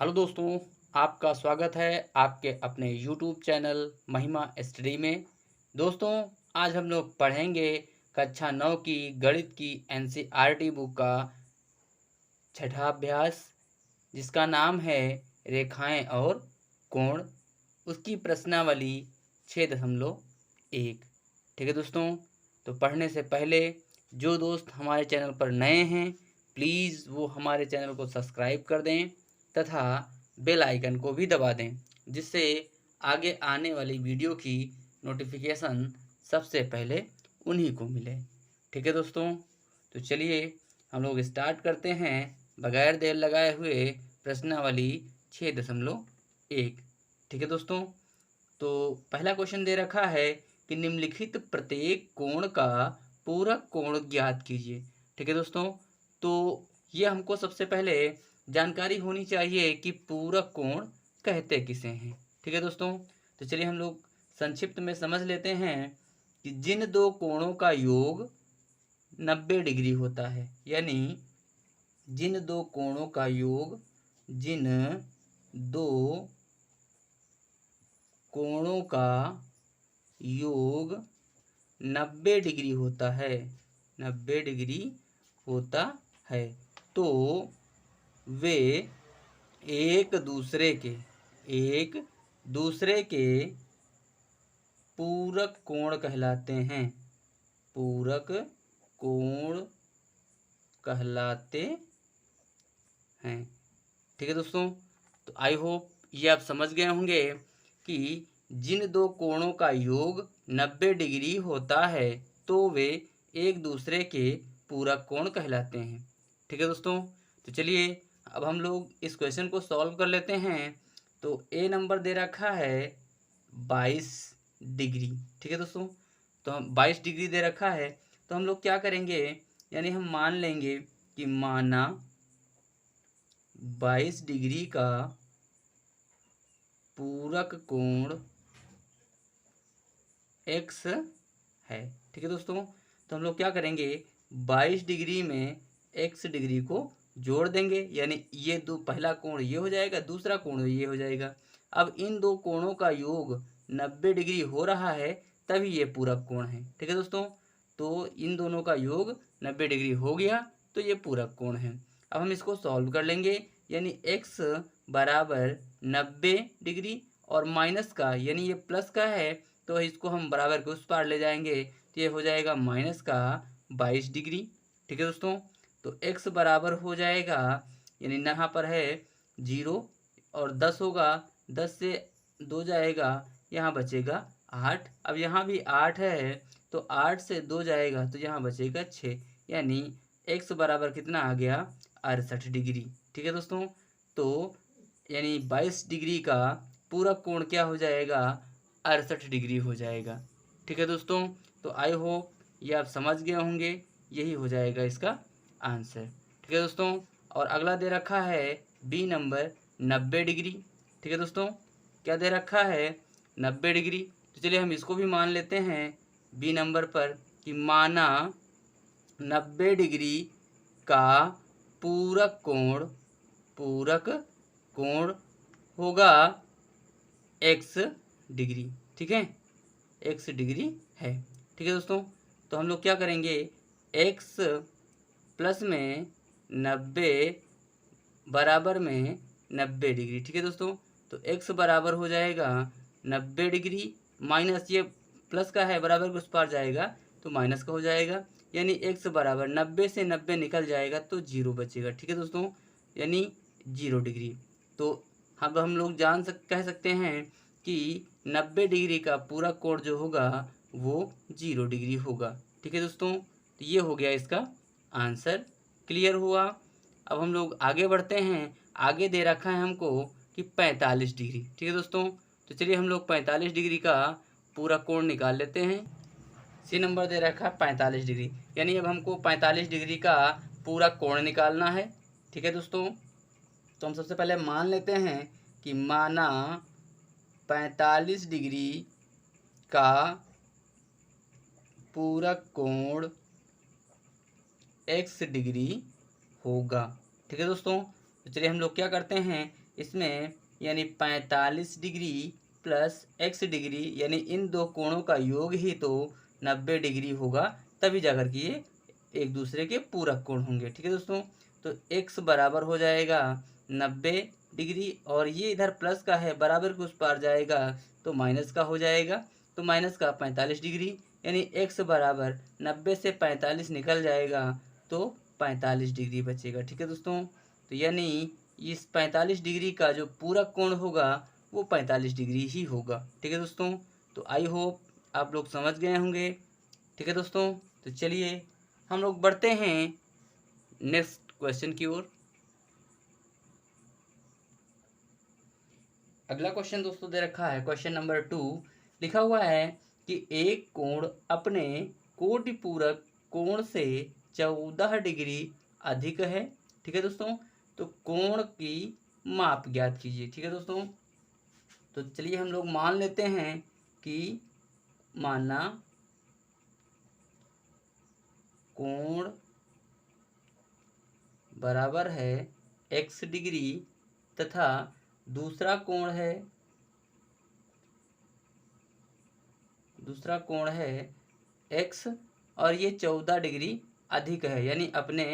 Hello दोस्तों, आपका स्वागत है आपके अपने यूट्यूब चैनल महिमा स्टडी में। दोस्तों, आज हम लोग पढ़ेंगे कक्षा 9 की गणित की एनसीईआरटी बुक का छठा अभ्यास, जिसका नाम है रेखाएं और कोण। उसकी प्रश्नावली 6.1। ठीक है दोस्तों, तो पढ़ने से पहले जो दोस्त हमारे चैनल पर नए हैं, प्लीज़ वो हमारे चैनल को सब्सक्राइब कर दें तथा बेल आइकन को भी दबा दें, जिससे आगे आने वाली वीडियो की नोटिफिकेशन सबसे पहले उन्हीं को मिले। ठीक है दोस्तों, तो चलिए हम लोग स्टार्ट करते हैं बगैर देर लगाए हुए प्रश्नावली 6.1। ठीक है दोस्तों, तो पहला क्वेश्चन दे रखा है कि निम्नलिखित प्रत्येक कोण का पूरक कोण ज्ञात कीजिए। ठीक है दोस्तों, तो ये हमको सबसे पहले जानकारी होनी चाहिए कि पूरक कोण कहते किसे हैं। ठीक है दोस्तों, तो चलिए हम लोग संक्षिप्त में समझ लेते हैं कि जिन दो कोणों का योग 90 डिग्री होता है, यानी जिन दो कोणों का योग जिन दो कोणों का योग 90 डिग्री होता है, 90 डिग्री होता है, तो वे एक दूसरे के पूरक कोण कहलाते हैं, पूरक कोण कहलाते हैं। ठीक है दोस्तों, तो आई होप ये आप समझ गए होंगे कि जिन दो कोणों का योग 90 डिग्री होता है तो वे एक दूसरे के पूरक कोण कहलाते हैं। ठीक है दोस्तों, तो चलिए अब हम लोग इस क्वेश्चन को सॉल्व कर लेते हैं। तो ए नंबर दे रखा है 22 डिग्री। ठीक है दोस्तों, तो हम 22 डिग्री दे रखा है, तो हम लोग क्या करेंगे, यानी हम मान लेंगे कि माना 22 डिग्री का पूरक कोण x है। ठीक है दोस्तों, तो हम लोग क्या करेंगे, 22 डिग्री में x डिग्री को जोड़ देंगे, यानी ये दो, पहला कोण ये हो जाएगा, दूसरा कोण ये हो जाएगा। अब इन दो कोणों का योग 90 डिग्री हो रहा है, तभी ये पूरक कोण है। ठीक है दोस्तों, तो इन दोनों का योग 90 डिग्री हो गया तो ये पूरक कोण है। अब हम इसको सॉल्व कर लेंगे, यानी x बराबर 90 डिग्री और माइनस का, यानी ये प्लस का है तो इसको हम बराबर के उस पार ले जाएंगे, तो ये हो जाएगा माइनस का 22 डिग्री। ठीक है दोस्तों, तो x बराबर हो जाएगा, यानी यहाँ पर है 0 और 10 होगा, 10 से 2 जाएगा, यहाँ बचेगा 8। अब यहाँ भी 8 है, तो 8 से 2 जाएगा तो यहाँ बचेगा 6, यानी x बराबर कितना आ गया, 68 डिग्री। ठीक है दोस्तों, तो यानी 22 डिग्री का पूरक कोण क्या हो जाएगा, 68 डिग्री हो जाएगा। ठीक है दोस्तों, तो आई होप ये आप समझ गए होंगे, यही हो जाएगा इसका आंसर। ठीक है दोस्तों, और अगला दे रखा है बी नंबर 90 डिग्री। ठीक है दोस्तों, क्या दे रखा है, 90 डिग्री। तो चलिए हम इसको भी मान लेते हैं बी नंबर पर कि माना 90 डिग्री का पूरक कोण होगा x डिग्री। ठीक है, x डिग्री है। ठीक है दोस्तों, तो हम लोग क्या करेंगे, x प्लस में 90 बराबर में 90 डिग्री। ठीक है दोस्तों, तो x बराबर हो जाएगा 90 डिग्री माइनस ये प्लस का है, बराबर के उस पार जाएगा तो माइनस का हो जाएगा, यानी x बराबर 90 से 90 निकल जाएगा तो 0 बचेगा। ठीक है दोस्तों, यानी 0 डिग्री। तो हम लोग कह सकते हैं कि 90 डिग्री का पूरा कोण जो होगा वो 0 डिग्री होगा। ठीक है दोस्तों, तो ये हो गया इसका आंसर। क्लियर हुआ। अब हम लोग आगे बढ़ते हैं। आगे दे रखा है हमको कि 45 डिग्री। ठीक है दोस्तों, तो चलिए हम लोग 45 डिग्री का पूरा कोण निकाल लेते हैं। सी नंबर दे रखा है 45 डिग्री, यानी अब हमको 45 डिग्री का पूरा कोण निकालना है। ठीक है दोस्तों, तो हम सबसे पहले मान लेते हैं कि माना 45 डिग्री का पूरक कोण x डिग्री होगा। ठीक है दोस्तों, तो चलिए हम लोग क्या करते हैं, इसमें यानी 45 डिग्री प्लस x डिग्री, यानी इन दो कोणों का योग ही तो 90 डिग्री होगा, तभी जाकर के ये एक दूसरे के पूरक कोण होंगे। ठीक है दोस्तों, तो x बराबर हो जाएगा 90 डिग्री, और ये इधर प्लस का है, बराबर के उस पार जाएगा तो माइनस का हो जाएगा, तो माइनस का 45 डिग्री, यानी x बराबर 90 से 45 निकल जाएगा तो 45 डिग्री बचेगा। ठीक है दोस्तों, तो यानी इस 45 डिग्री का जो पूरक कोण होगा वो 45 डिग्री ही होगा। ठीक है दोस्तों, तो आई होप आप लोग समझ गए होंगे। ठीक है दोस्तों, तो चलिए हम लोग बढ़ते हैं नेक्स्ट क्वेश्चन की ओर। अगला क्वेश्चन दोस्तों दे रखा है, क्वेश्चन नंबर 2 लिखा हुआ है कि एक कोण अपने कोटि पूरक कोण से 14 डिग्री अधिक है। ठीक है दोस्तों, तो कोण की माप ज्ञात कीजिए। ठीक है दोस्तों, तो चलिए हम लोग मान लेते हैं कि माना कोण बराबर है x डिग्री तथा दूसरा कोण है x, और ये 14 डिग्री अधिक है, यानी अपने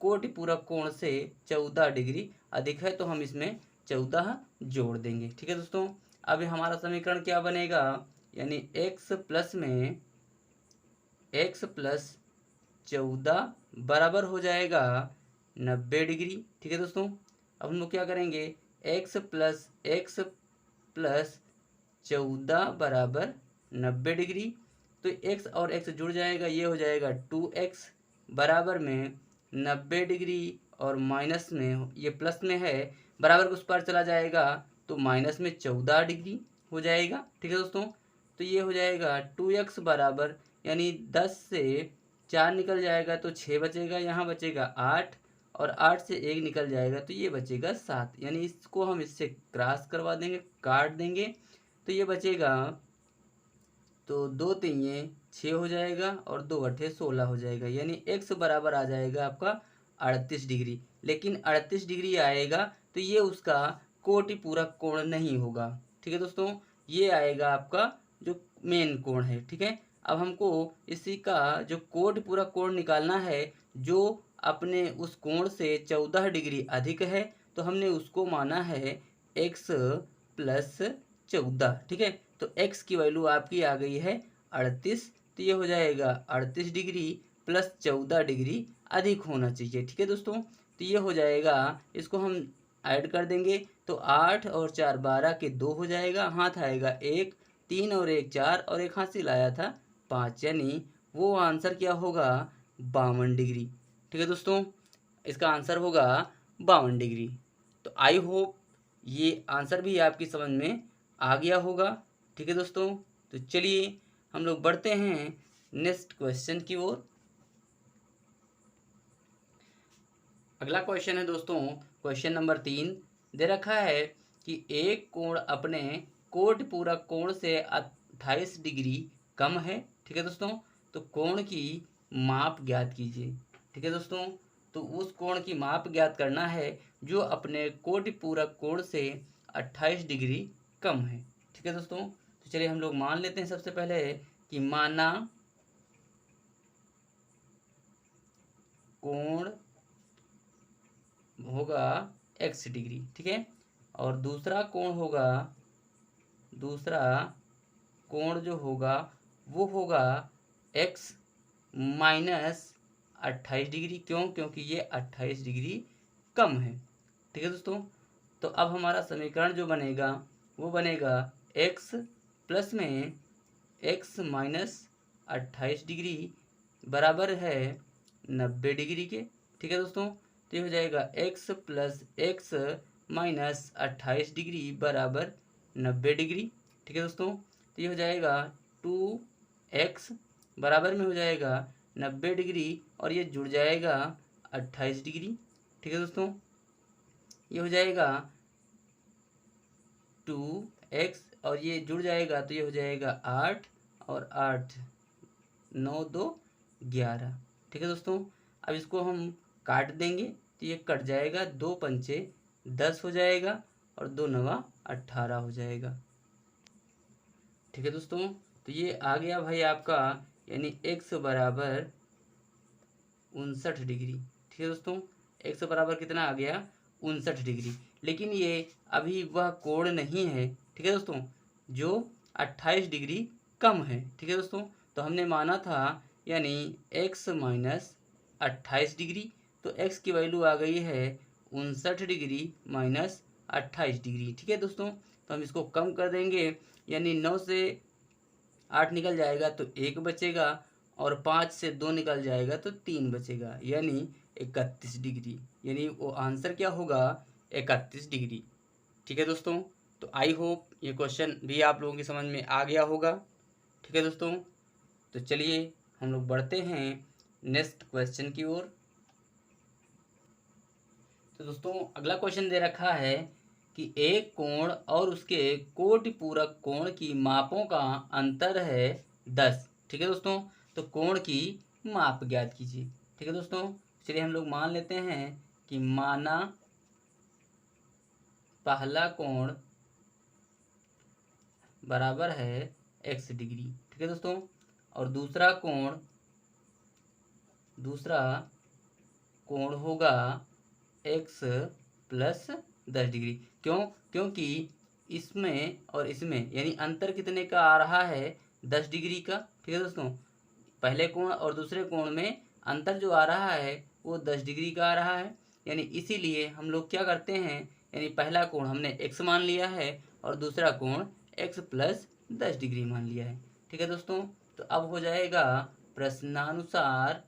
कोटि पूरक कोण से 14 डिग्री अधिक है, तो हम इसमें 14 जोड़ देंगे। ठीक है दोस्तों, अभी हमारा समीकरण क्या बनेगा, यानी x प्लस 14 बराबर हो जाएगा 90 डिग्री। ठीक है दोस्तों, अब हम लोग क्या करेंगे, x प्लस 14 बराबर 90 डिग्री, तो x और x जुड़ जाएगा, ये हो जाएगा 2x बराबर में 90 डिग्री, और माइनस में ये प्लस में है, बराबर उस पर चला जाएगा तो माइनस में 14 डिग्री हो जाएगा। ठीक है दोस्तों, तो ये हो जाएगा 2x बराबर, यानी 10 से 4 निकल जाएगा तो 6 बचेगा, यहाँ बचेगा 8, और 8 से 1 निकल जाएगा तो ये बचेगा 7, यानी इसको हम इससे क्रॉस करवा देंगे, काट देंगे, तो ये बचेगा, तो 2 3 6 हो जाएगा, और 2 8 16 हो जाएगा, यानी x बराबर आ जाएगा आपका 38 डिग्री। लेकिन 38 डिग्री आएगा तो ये उसका कोटि पूरक कोण नहीं होगा। ठीक है दोस्तों, ये आएगा आपका जो मेन कोण है। ठीक है, अब हमको इसी का जो कोटि पूरक कोण निकालना है, जो अपने उस कोण से 14 डिग्री अधिक है, तो हमने उसको माना है x प्लस 14। ठीक है, तो x की वैल्यू आपकी आ गई है 38, तो ये हो जाएगा 38 डिग्री प्लस 14 डिग्री अधिक होना चाहिए। ठीक है दोस्तों, तो ये हो जाएगा, इसको हम ऐड कर देंगे तो 8 और 4 12 के 2 हो जाएगा, हाथ आएगा 1, 3 और 1 4, और एक हाथ से लाया था 5, यानी वो आंसर क्या होगा, 52 डिग्री। ठीक है दोस्तों, इसका आंसर होगा 52 डिग्री। तो आई होप ये आंसर भी आपकी समझ में आ गया होगा। ठीक है दोस्तों, तो चलिए हम लोग बढ़ते हैं नेक्स्ट क्वेश्चन की ओर। अगला क्वेश्चन है दोस्तों, क्वेश्चन नंबर 3 दे रखा है कि एक कोण अपने कोटि पूरक कोण से 28 डिग्री कम है। ठीक है दोस्तों, तो कोण की माप ज्ञात कीजिए। ठीक है दोस्तों, तो उस कोण की माप ज्ञात करना है जो अपने कोटि पूरक कोण से 28 डिग्री कम है। ठीक है दोस्तों, तो चलिए हम लोग मान लेते हैं सबसे पहले कि माना कोण होगा x डिग्री। ठीक है, और दूसरा कोण जो होगा वो होगा x माइनस 28 डिग्री। क्यों, क्योंकि ये 28 डिग्री कम है। ठीक है दोस्तों, तो अब हमारा समीकरण जो बनेगा वो बनेगा x प्लस में x माइनस 28 डिग्री बराबर है 90 डिग्री के। ठीक है दोस्तों, तो ये हो जाएगा x plus x minus 28 degree बराबर 90 डिग्री। ठीक है दोस्तों, तो ये हो जाएगा 2x बराबर में हो जाएगा 90 डिग्री, और ये जुड़ जाएगा 28 डिग्री। ठीक है दोस्तों, ये हो जाएगा 2x, और ये जुड़ जाएगा तो ये हो जाएगा 8, और 8 9 2 11। ठीक है दोस्तों, अब इसको हम काट देंगे तो ये कट जाएगा, 2 पंचे 10 हो जाएगा, और 2 नवा 18 हो जाएगा। ठीक है दोस्तों, तो ये आ गया भाई आपका, यानी x बराबर 59 डिग्री। ठीक है दोस्तों, x बराबर कितना आ गया, 59 डिग्री। लेकिन ये अभी वह कोण नहीं है, ठीक है दोस्तों, जो 28 डिग्री कम है। ठीक है दोस्तों, तो हमने माना था यानी x माइनस 28 डिग्री, तो x की वैल्यू आ गई है 59 डिग्री माइनस 28 डिग्री। ठीक है दोस्तों, तो हम इसको कम कर देंगे, यानी 9 से 8 निकल जाएगा तो 1 बचेगा, और 5 से 2 निकल जाएगा तो 3 बचेगा, यानी 31 डिग्री। यानी वो आंसर क्या होगा, 31 डिग्री। ठीक है दोस्तों, तो आई होप ये क्वेश्चन भी आप लोगों की समझ में आ गया होगा। ठीक है दोस्तों, तो चलिए हम लोग बढ़ते हैं नेक्स्ट क्वेश्चन की ओर। तो दोस्तों अगला क्वेश्चन दे रखा है कि एक कोण और उसके कोटि पूरक कोण की मापों का अंतर है 10। ठीक है दोस्तों, तो कोण की माप ज्ञात कीजिए। ठीक है दोस्तों, चलिए हम लोग मान लेते हैं कि माना पहला कोण बराबर है x डिग्री। ठीक है दोस्तों, और दूसरा कोण होगा x प्लस 10 डिग्री। क्यों, क्योंकि इसमें और इसमें यानी अंतर कितने का आ रहा है, 10 डिग्री का। ठीक है दोस्तों, पहले कोण और दूसरे कोण में अंतर जो आ रहा है वो 10 डिग्री का आ रहा है। यानी इसीलिए हम लोग क्या करते हैं, यानी पहला कोण हमने x मान लिया है और दूसरा कोण x प्लस 10 डिग्री मान लिया है। ठीक है दोस्तों, तो अब हो जाएगा प्रश्नानुसार।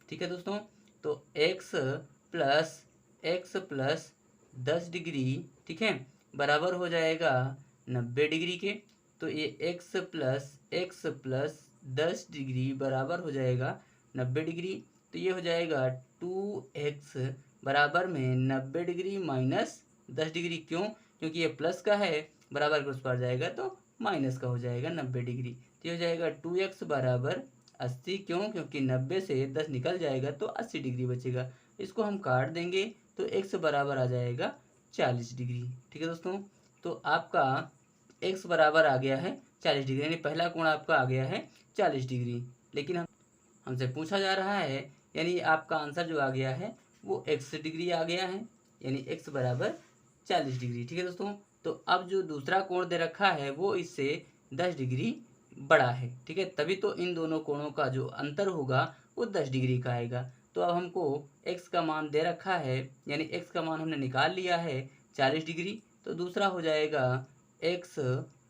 ठीक है दोस्तों, तो x प्लस 10 डिग्री, ठीक है, बराबर हो जाएगा 90 डिग्री के। तो ये x प्लस 10 डिग्री बराबर हो जाएगा 90 डिग्री। तो ये हो जाएगा 2x बराबर में 90 डिग्री माइनस 10 डिग्री। क्यों, क्योंकि ये प्लस का है, बराबर के उस पर जाएगा तो माइनस का हो जाएगा 90 डिग्री। तो ये हो जाएगा 2x बराबर 80। क्यों, क्योंकि 90 से 10 निकल जाएगा तो 80 डिग्री बचेगा। इसको हम काट देंगे तो x बराबर आ जाएगा 40 डिग्री। ठीक है दोस्तों, तो आपका x बराबर आ गया है 40 डिग्री, यानी पहला कोण आपका आ गया है 40 डिग्री। लेकिन हमसे पूछा जा रहा है, यानी आपका आंसर जो आ गया है वो x डिग्री आ गया है, यानी x बराबर 40 डिग्री। ठीक है दोस्तों, तो अब जो दूसरा कोण दे रखा है वो इससे 10 डिग्री बड़ा है। ठीक है, तभी तो इन दोनों कोणों का जो अंतर होगा वो 10 डिग्री का आएगा। तो अब हमको x का मान दे रखा है, यानी x का मान हमने निकाल लिया है 40 डिग्री। तो दूसरा हो जाएगा x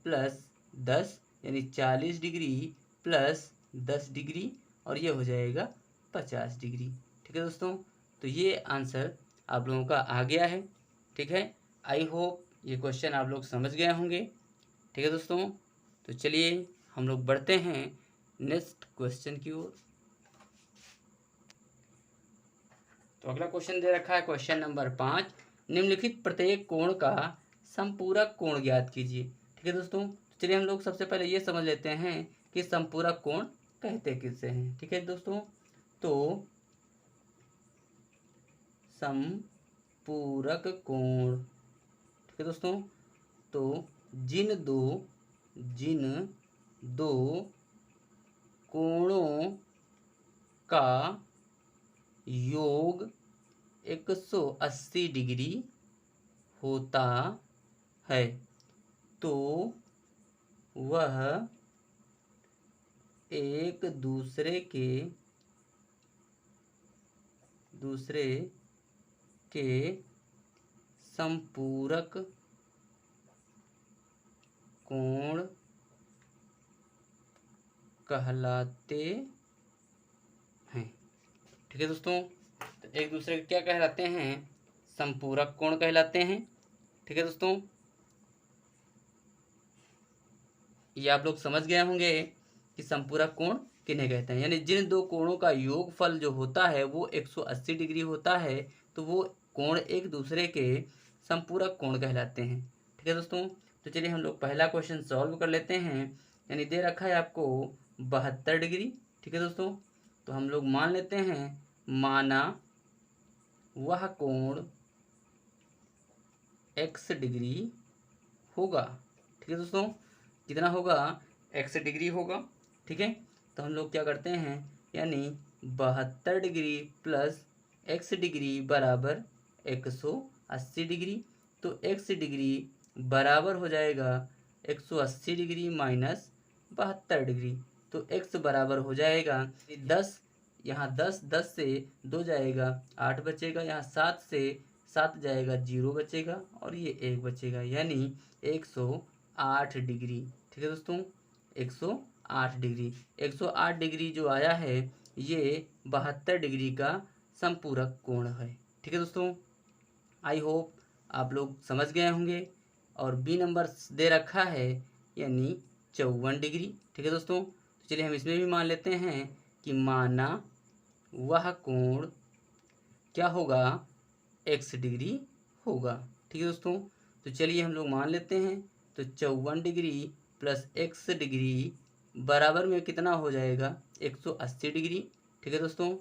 प्लस 10, यानी 40 डिग्री प्लस 10 डिग्री, और ये हो जाएगा 50 डिग्री। ठीक है दोस्तों, तो ये आंसर आप लोगों का आ गया है। ठीक है, आई होप ये क्वेश्चन आप लोग समझ गए होंगे। ठीक है दोस्तों, तो चलिए हम लोग बढ़ते हैं नेक्स्ट क्वेश्चन की ओर। तो अगला क्वेश्चन दे रखा है क्वेश्चन नंबर 5, निम्नलिखित प्रत्येक कोण का संपूरक कोण ज्ञात कीजिए। ठीक है दोस्तों, चलिए हम लोग सबसे पहले ये समझ लेते हैं कि संपूरक कोण कहते किससे हैं। ठीक है दोस्तों, तो संपूरक कोण, ठीक है दोस्तों, तो जिन दो कोणों का योग 180 डिग्री होता है तो वह एक दूसरे के संपूरक कोण कहलाते हैं। ठीक है दोस्तों, तो एक दूसरे के क्या कहलाते हैं, संपूरक कोण कहलाते हैं। ठीक है दोस्तों, ये आप लोग समझ गए होंगे कि संपूरक कोण किन्हें कहते हैं, यानी जिन दो कोणों का योगफल जो होता है वो 180 डिग्री होता है तो वो कोण एक दूसरे के संपूरक कोण कहलाते हैं। ठीक है दोस्तों, तो चलिए हम लोग पहला क्वेश्चन सॉल्व कर लेते हैं। यानी दे रखा है आपको 72 डिग्री। ठीक है दोस्तों, तो हम लोग मान लेते हैं, माना वह कोण x डिग्री होगा। ठीक है दोस्तों, कितना होगा, x डिग्री होगा। ठीक है, तो हम लोग क्या करते हैं, यानी 72 डिग्री प्लस x डिग्री बराबर 180 डिग्री। तो x डिग्री बराबर हो जाएगा 180 डिग्री माइनस 72 डिग्री। तो x बराबर हो जाएगा 10, यहाँ 10 से 2 जाएगा 8 बचेगा, यहाँ 7 से 7 जाएगा 0 बचेगा और ये 1 बचेगा, यानी 108 डिग्री। ठीक है दोस्तों, 108 डिग्री। 108 डिग्री जो आया है ये 72 डिग्री का संपूरक कोण है। ठीक है दोस्तों, आई होप आप लोग समझ गए होंगे। और बी नंबर दे रखा है यानी 54 डिग्री। ठीक है दोस्तों, तो चलिए हम इसमें भी मान लेते हैं कि माना वह कोण क्या होगा, x डिग्री होगा। ठीक है दोस्तों, तो चलिए हम लोग मान लेते हैं। तो 54 डिग्री प्लस x डिग्री बराबर में कितना हो जाएगा, 180 डिग्री। ठीक है दोस्तों,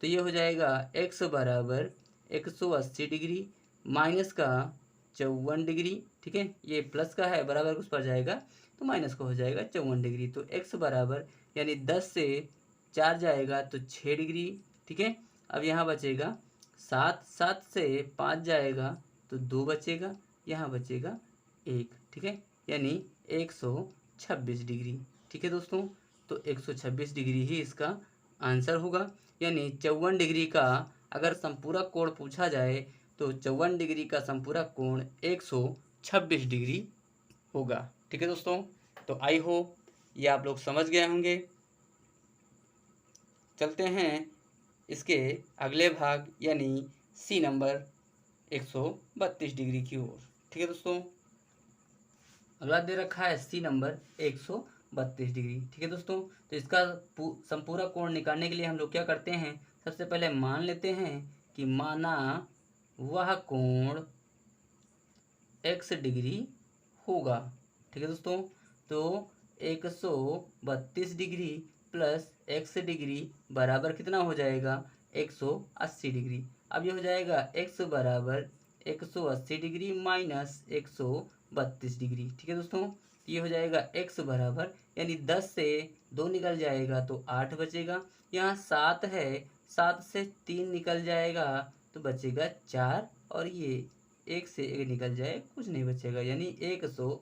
तो ये हो जाएगा x बराबर 180 डिग्री माइनस का 54 डिग्री। ठीक है, ये प्लस का है, बराबर उस पर जाएगा तो माइनस का हो जाएगा 54 डिग्री। तो x बराबर यानी 10 से 4 जाएगा तो 6 डिग्री। ठीक है, अब यहाँ बचेगा 7, 7 से 5 जाएगा तो 2 बचेगा, यहाँ बचेगा 1। ठीक है, यानी 126 डिग्री। ठीक है दोस्तों, तो 126 डिग्री ही इसका आंसर होगा। यानी 54 डिग्री का अगर संपूरक कोण पूछा जाए तो 54 डिग्री का संपूरक कोण 126 डिग्री होगा। ठीक है दोस्तों, तो आई होप ये आप लोग समझ गए होंगे। चलते हैं इसके अगले भाग यानी सी नंबर 132 डिग्री की ओर। ठीक है दोस्तों, अगला दे रखा है सी नंबर 132 डिग्री। ठीक है दोस्तों, तो इसका संपूरक कोण निकालने के लिए हम लोग क्या करते हैं, सबसे पहले मान लेते हैं कि माना वह कोण x डिग्री होगा। ठीक है दोस्तों, तो 132 डिग्री प्लस x डिग्री बराबर कितना हो जाएगा, 180 डिग्री। अब ये हो जाएगा x बराबर 180 डिग्री माइनस 132 डिग्री। ठीक है दोस्तों, ये हो जाएगा x बराबर यानी 10 से 2 निकल जाएगा तो 8 बचेगा, यहाँ 7 है, 7 से 3 निकल जाएगा तो बचेगा 4 और ये 1 से 1 निकल जाए कुछ नहीं बचेगा, यानी 100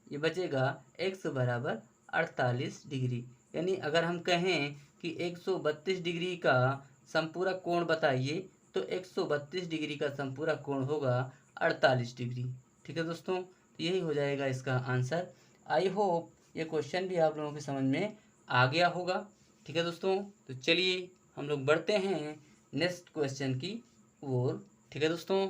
ये बचेगा x बराबर 48 डिग्री। यानी अगर हम कहें कि 132 डिग्री का संपूरक कोण बताइए तो 132 डिग्री का संपूरक कोण होगा 48 डिग्री। ठीक है दोस्तों, तो यही हो जाएगा इसका आंसर। आई होप ये क्वेश्चन भी आप लोगों के समझ में आ गया होगा। ठीक है दोस्तों, तो चलिए हम लोग बढ़ते हैं नेक्स्ट क्वेश्चन की ओर। ठीक है दोस्तों,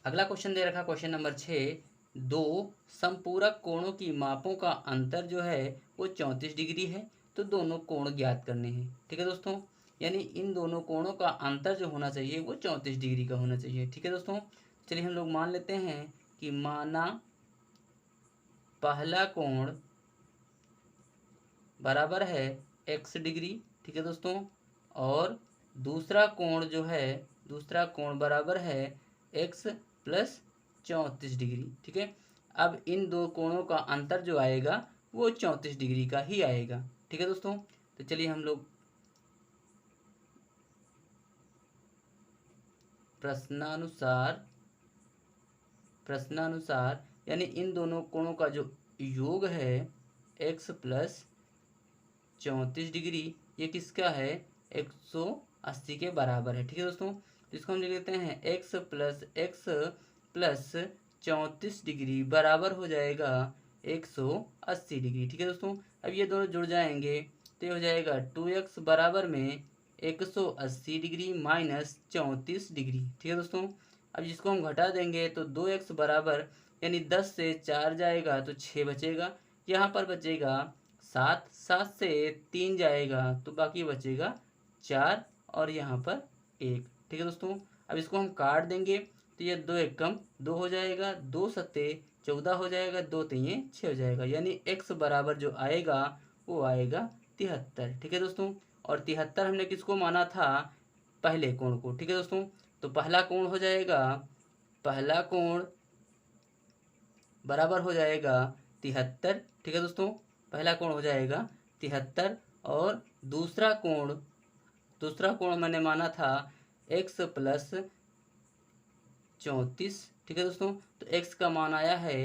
अगला क्वेश्चन दे रखा क्वेश्चन नंबर 6, दो संपूरक कोणों की मापों का अंतर जो है वो 34 डिग्री है, तो दोनों कोण ज्ञात करने हैं। ठीक है दोस्तों, यानी इन दोनों कोणों का अंतर जो होना चाहिए वो 34 डिग्री का होना चाहिए। ठीक है दोस्तों, चलिए हम लोग मान लेते हैं कि माना पहला कोण बराबर है x डिग्री। ठीक है दोस्तों, और दूसरा कोण बराबर है x प्लस 34 डिग्री। ठीक है, अब इन दो कोणों का अंतर जो आएगा वो 34 डिग्री का ही आएगा। ठीक है दोस्तों, तो चलिए हम लोग प्रश्नानुसार यानी इन दोनों कोणों का जो योग है x प्लस 34 डिग्री ये किसका है, 180 के बराबर है। ठीक है दोस्तों, तो इसको हम लिख लेते हैं x प्लस 34 डिग्री बराबर हो जाएगा 180 डिग्री। ठीक है दोस्तों, अब ये दोनों जुड़ जाएंगे तो ये हो जाएगा 2x बराबर में 180 डिग्री माइनस 34 डिग्री। ठीक है दोस्तों, अब जिसको हम घटा देंगे तो 2x बराबर यानी 10 से 4 जाएगा तो 6 बचेगा, यहाँ पर बचेगा 7, 7 से 3 जाएगा तो बाकी बचेगा 4 और यहाँ पर 1। ठीक है दोस्तों, अब इसको हम काट देंगे तो ये 2 एक कम 2 हो जाएगा, 2 सत्ते 14 हो जाएगा, 2 तिये 6 हो जाएगा, यानी x बराबर जो आएगा वो आएगा 73। ठीक है दोस्तों, और 73 हमने किसको माना था, पहले कोण को। ठीक है दोस्तों, तो पहला कोण हो जाएगा, पहला कोण बराबर हो जाएगा 73। ठीक है दोस्तों, पहला कोण हो जाएगा 73 और दूसरा कोण मैंने माना था x प्लस 34। ठीक है दोस्तों, तो x का मान आया है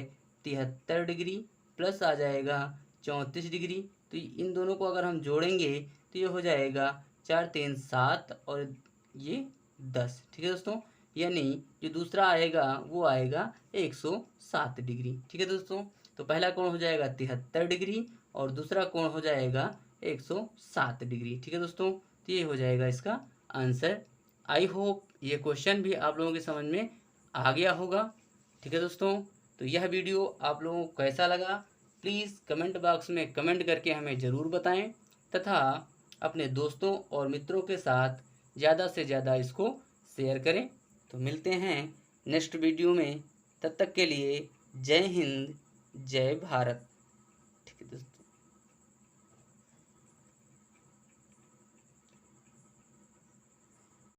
73 डिग्री प्लस आ जाएगा 34 डिग्री। तो इन दोनों को अगर हम जोड़ेंगे तो ये हो जाएगा 4 3 7 और ये 10। ठीक है दोस्तों, यानी जो दूसरा आएगा वो आएगा 107 डिग्री। ठीक है दोस्तों, तो पहला कोण हो जाएगा 73 डिग्री और दूसरा कोण हो जाएगा 107 डिग्री। ठीक है दोस्तों, तो ये हो जाएगा इसका आंसर। आई होप ये क्वेश्चन भी आप लोगों की समझ में आ गया होगा। ठीक है दोस्तों, तो यह वीडियो आप लोगों को कैसा लगा प्लीज़ कमेंट बॉक्स में कमेंट करके हमें ज़रूर बताएं तथा अपने दोस्तों और मित्रों के साथ ज़्यादा से ज़्यादा इसको शेयर करें। तो मिलते हैं नेक्स्ट वीडियो में, तब तक के लिए जय हिंद जय भारत।